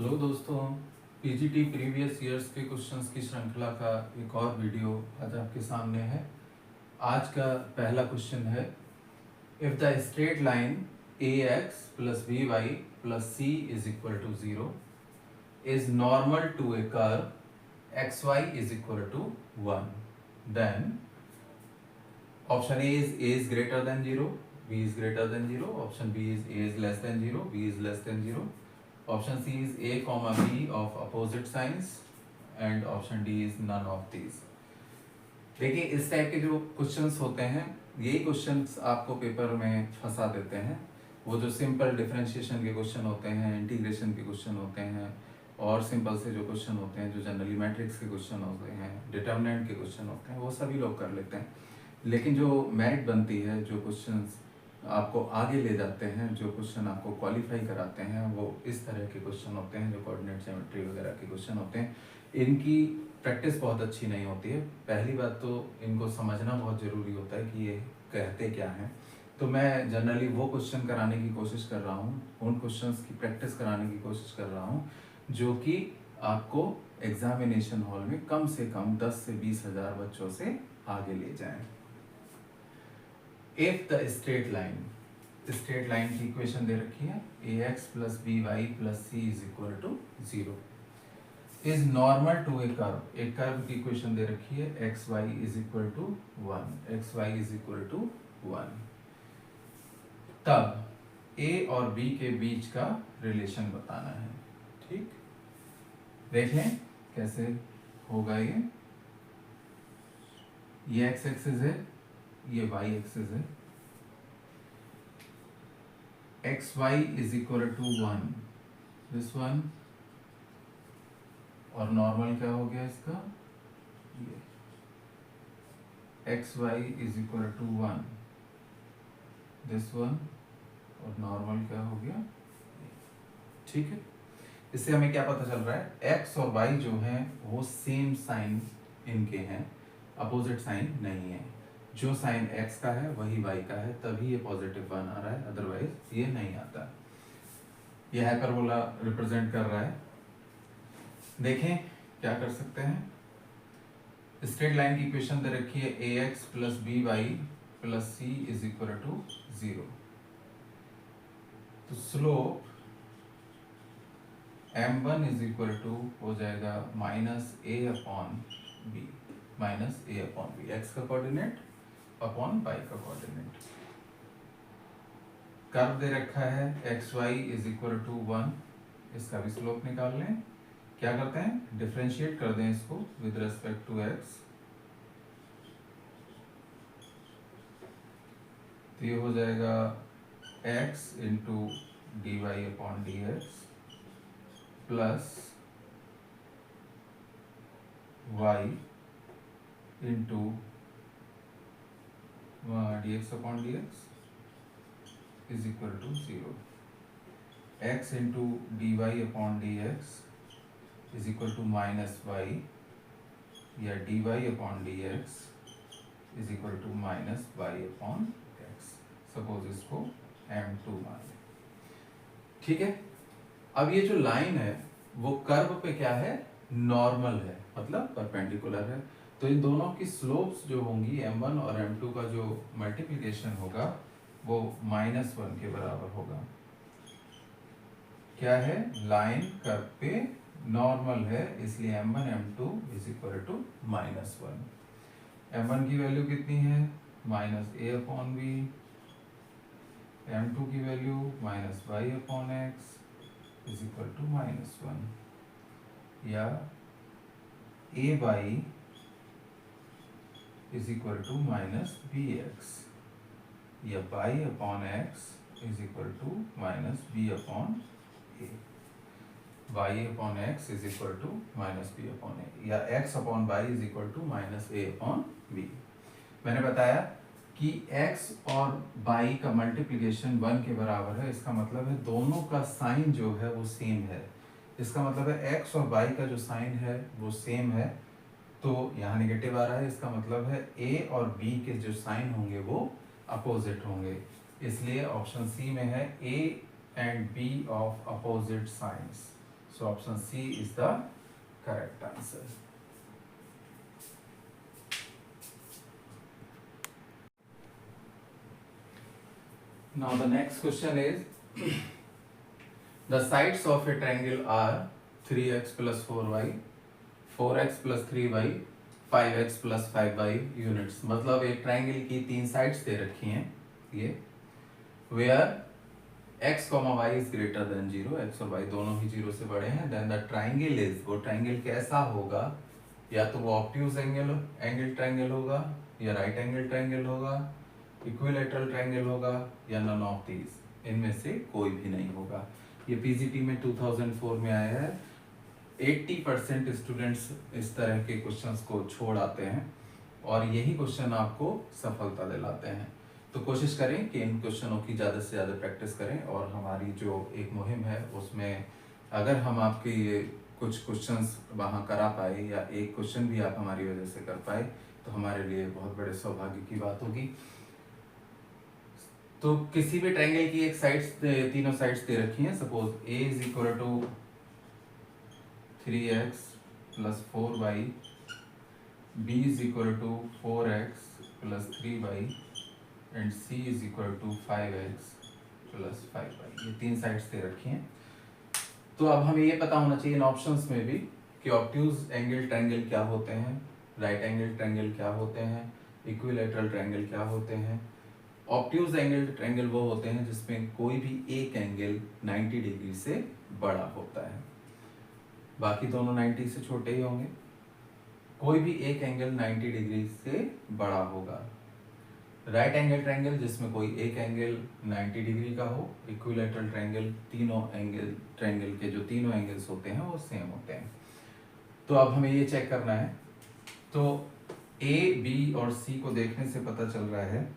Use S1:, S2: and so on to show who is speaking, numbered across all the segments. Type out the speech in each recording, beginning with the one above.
S1: Hello दोस्तों, PGT previous years के questions की श्रृंखला का एक और वीडियो आज आपके सामने है। आज का पहला क्वेश्चन है, if the straight line a x plus b y plus c is equal to 0 is normal to a curve x y is equal to 1, then option A is greater than 0, b is greater than 0, option B is a is less than 0, b is less than 0, option C is A comma B of opposite signs and option D is none of these। देखिए, इस type के जो questions होते हैं, यही questions आपको paper में फंसा देते हैं। वो जो सिंपल डिफरेंशिएशन के क्वेश्चन होते हैं, इंटीग्रेशन के क्वेश्चन होते हैं, और सिंपल से जो क्वेश्चन होते हैं, जो जनरली मैट्रिक्स के क्वेश्चन होते हैं, डिटर्मिनेंट के क्वेश्चन होते हैं, वो सभी लोग कर लेते हैं। लेकिन जो मेरिट बनती है, जो क्वेश्चंस आपको आगे ले जाते हैं, जो क्वेश्चन आपको क्वालिफाई कराते हैं, वो इस तरह के क्वेश्चन होते हैं, जो कोऑर्डिनेट ज्योमेट्री वगैरह के क्वेश्चन होते हैं। इनकी प्रैक्टिस बहुत अच्छी नहीं होती है। पहली बात तो इनको समझना बहुत ज़रूरी होता है कि ये कहते क्या हैं। तो मैं जनरली वो क्वेश्चन कराने की कोशिश कर रहा हूँ, उन क्वेश्चंस की प्रैक्टिस कराने की कोशिश कर रहा हूँ जो कि आपको एग्जामिनेशन हॉल में कम से कम 10 से 20 हज़ार बच्चों से आगे ले जाएं। If the straight line की इक्वेशन दे रखी है, ax plus by plus c is equal to 0 is normal to a curve, एक कर्व की इक्वेशन दे रखी है, xy is equal to 1, xy is equal to 1, तब a और b के बीच का रिलेशन बताना है। ठीक, देखें कैसे होगा। ये x एक्सिस है, ये y एक्सिस है। X y is equal to 1, this one, और नॉर्मल क्या हो गया इसका, ये x y is equal to 1, this one, और नॉर्मल क्या हो गया। ठीक है, इससे हमें क्या पता चल रहा है, एक्स और वाई जो हैं वो सेम साइन इनके हैं, अपोजिट साइन नहीं है। जो साइन x का है वही y का है, तभी ये पॉजिटिव 1 आ रहा है, अदरवाइज ये नहीं आता। ये हाइपरबोला रिप्रेजेंट कर रहा है। देखें क्या कर सकते हैं। स्ट्रेट लाइन की इक्वेशन दे रखी है, ax plus b y plus c is equal to 0। तो slope m1 is equal to हो जाएगा minus a upon b, minus a upon b, x का कोऑर्डिनेट अपॉन y का कोऑर्डिनेट। कर्व दे रखा है x y is equal to 1, इसका भी स्लोप निकाल लें। क्या करते हैं, डिफरेंशिएट कर दें इसको विद रेस्पेक्ट टू x, तो ये हो जाएगा x into d y upon d x plus y into dx upon dx is equal to 0, x into dy upon dx is equal to minus y, या dy upon dx is equal to minus y अपॉन x। Suppose इसको m2 मान लें। ठीक है, अब ये जो लाइन है वो कर्व पे क्या है, नॉर्मल है, मतलब परपेंडिकुलर है। तो इन दोनों की स्लोप्स जो होंगी m1 और m2 का जो मल्टीप्लिकेशन होगा वो -1 के बराबर होगा। क्या है, लाइन कर्व पे नॉर्मल है, इसलिए m1 m2 is equal to -1। m1 की वैल्यू कितनी है, -a अपॉन बी, m2 की value -y upon X is equal to -1, या a by is equal to minus B X, या by upon X is equal to minus B upon A, Y upon X is equal to minus B upon A, या X upon Y is equal to minus A upon B. मैंने बताया कि x और y का multiplication 1 के बराबर है, इसका मतलब है दोनों का साइन जो है वो सेम है। इसका मतलब है x और y का जो साइन है वो सेम है, तो यहाँ नेगेटिव आ रहा है, इसका मतलब है a और b के जो साइन होंगे वो अपोजिट होंगे। इसलिए ऑप्शन सी में है a and b of opposite signs. So option C is the correct answer. Now the next question is the sides of a triangle are 3x plus 4y, 4x plus 3y, 5x plus 5y units. मतलब एक triangle की 3 sides दे रखी हैं ये, where x, y is greater than 0, x और y दोनों ही 0 से बड़े हैं, then the triangle is, वो ट्राइंगल कैसा होगा, या तो वो ऑब्ट्यूज एंगल ट्राइंगल होगा, या राइट एंगल ट्राइंगल होगा, इक्विलैटरल ट्राइंगल होगा, या नन ऑफ दीज, इनमें से कोई भी नहीं होगा. ये पीजीटी में 2004 में आया है. 80% स्टूडेंट्स इस तरह के क्वेश्चंस को छोड़ आते हैं और यही क्वेश्चन आपको सफलता दिलाते हैं. तो कोशिश करें कि इन क्वेश्चनों की ज़्यादा से ज़्यादा प्रैक्टिस करें और हमारी जो एक मुहिम है उसमें अगर हम आपके ये कुछ क्वेश्चंस वहाँ करा पाए या एक क्वेश्चन भी आप हमारी वजह से कर पाए तो हमारे लिए बहुत बड़े सौभाग्य की बात होगी. तो किसी भी ट्रायंगल की एक साइड्स, तीनों साइड्स दे रखी हैं. Suppose a is equal to 3x plus 4y, b is equal to 4x plus 3y and c is equal to 5x plus 5y. ये 3 साइड्स दे रखी हैं. तो अब हमें ये पता होना चाहिए इन ऑप्शंस में भी कि ऑब्ट्यूज एंगल ट्रायंगल क्या होते हैं, राइट एंगल ट्रायंगल क्या होते हैं, इक्विलैटरल ट्रायंगल क्या होते हैं. ऑब्ट्यूज एंगल ट्रायंगल वो होते हैं जिसमें कोई भी एक एंगल 90 डिग्री से बड़ा होता है, बाकी दोनों 90 से छोटे ही होंगे. कोई भी एक एंगल 90 डिग्री से बड़ा होगा. राइट एंगल ट्रायंगल जिसमें कोई एक एंगल 90 डिग्री का हो. इक्विलैटरल ट्रायंगल तीनों एंगल ट्रायंगल के जो तीनों एंगल्स होते हैं वो सेम होते हैं. तो अब हमें ये चेक करना है. तो ए, बी और सी को देखने से पता चल रहा है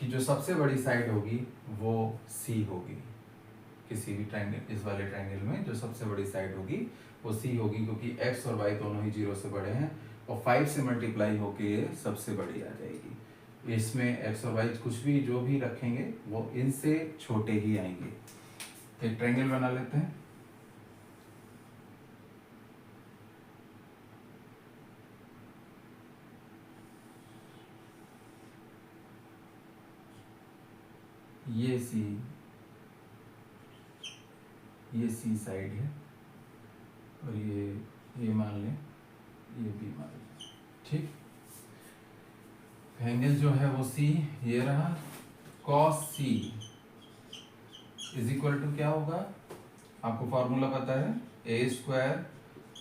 S1: कि जो सबसे बड़ी साइड होगी वो सी होगी. किसी भी ट्रायंगल, इस वाले ट्रायंगल में जो सबसे बड़ी साइड होगी वो सी होगी क्योंकि x और y दोनों ही 0 से बड़े हैं और 5 से मल्टीप्लाई होके ये सबसे बड़ी आ जाएगी. इसमें x और y कुछ भी जो भी रखेंगे वो इनसे छोटे ही आएंगे. एक ट्रायंगल बना लेते हैं. ये सी साइड है और ये मान लें, ये बी मान लें. ठीक, एंगल जो है वो सी ये रहा. cos c is equal to क्या होगा, आपको फॉर्मूला पता है, A square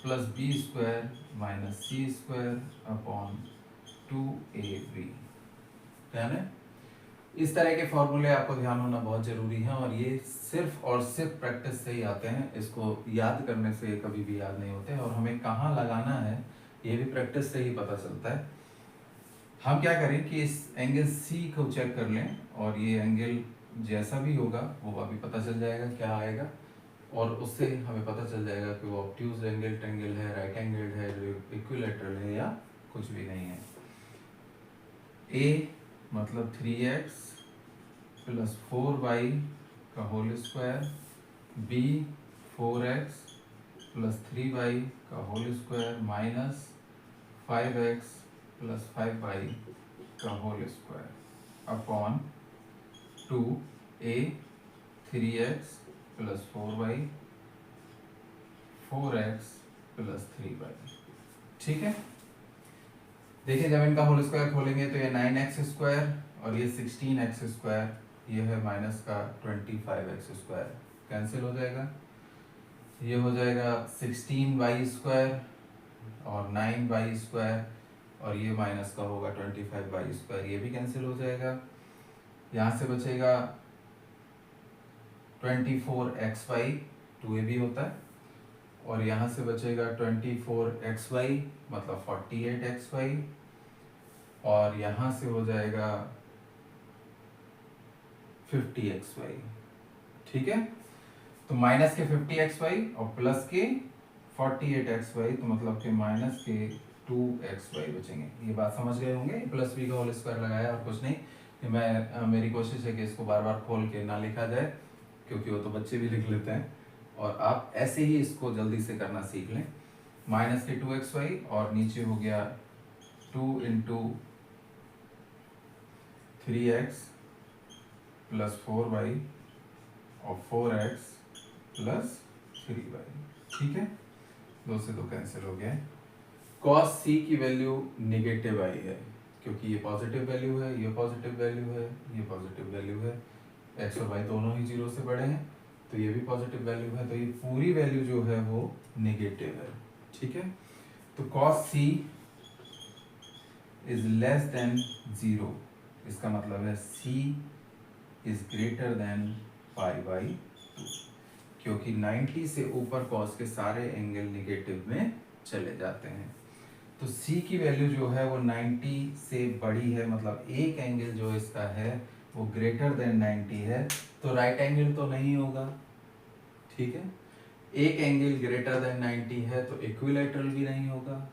S1: plus B square minus C square upon 2ab. ध्यान है, इस तरह के फॉर्मूले आपको ध्यान होना बहुत जरूरी है और ये सिर्फ और सिर्फ प्रैक्टिस से ही आते हैं. इसको याद करने से कभी भी याद नहीं होते और हमें कहाँ लगाना है ये भी प्रैक्टिस से ही पता चलता है. हम क्या करें कि इस एंगल सी को चेक कर लें और ये एंगल जैसा भी होगा वो अभी पता चल जाएगा क्या आएगा और उससे हमें पता चल जाएगा कि वो ऑब्ट्यूज एंगल ट्रायंगल है, राइट एंगल है, इक्विलैटरल है या कुछ भी नहीं है. ए मतलब 3x प्लस 4y का whole square, b 4x plus 3y का whole square minus 5x plus 5y का whole square upon 2a 3x plus 4y 4x plus 3y. ठीक है, देखिए जब इनका होल स्क्वायर खोलेंगे तो ये 9x स्क्वायर और ये 16x स्क्वायर, ये है माइनस का 25x स्क्वायर, कैंसिल हो जाएगा. ये हो जाएगा 16y स्क्वायर और 9y स्क्वायर और ये माइनस का होगा 25y स्क्वायर, ये भी कैंसिल हो जाएगा. यहाँ से बचेगा 24xy, 2ab होता है, और यहाँ से बचेगा 24xy मतलब 48xy और यहाँ से हो जाएगा 50xy. ठीक है, तो माइनस के 50xy और प्लस के 48xy तो मतलब के माइनस के 2xy बचेंगे. ये बात समझ गए होंगे. प्लस बी का होल स्क्वायर लगाया और कुछ नहीं. मेरी कोशिश है कि इसको बार बार खोल के ना लिखा जाए क्योंकि वो तो बच्चे भी लिख लेते हैं और आप ऐसे ही इसको जल्दी से करना सीख लें। माइनस के 2xy और नीचे हो गया 2 इंटू 3x प्लस 4y और 4x प्लस 3y। ठीक है, 2 से 2 कैंसिल हो गया। cos c की वैल्यू निगेटिव आई है क्योंकि ये पॉजिटिव वैल्यू है, ये पॉजिटिव वैल्यू है, ये पॉजिटिव वैल्यू है, x और y दोनों ही 0 से बड़े हैं तो ये भी पॉजिटिव वैल्यू है, तो ये पूरी वैल्यू जो है वो निगेटिव है। ठीक है, तो cos c is less than 0, इसका मतलब है c इज ग्रेटर देन π/2, क्योंकि 90 से ऊपर cos के सारे एंगल निगेटिव में चले जाते हैं। तो c की वैल्यू जो है वो 90 से बड़ी है, मतलब एक एंगल जो इसका है वो ग्रेटर देन 90 है, तो राइट एंगल तो नहीं होगा। ठीक है, एक एंगल ग्रेटर देन 90 है तो इक्विलैटरल भी नहीं होगा।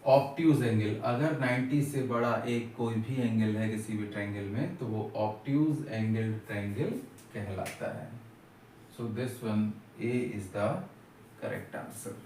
S1: ऑब्ट्यूज एंगल, अगर 90 से बड़ा एक कोई भी एंगल है किसी भी ट्रायंगल में तो वो ऑब्ट्यूज एंगल ट्रायंगल कहलाता है। So this one A is the correct answer.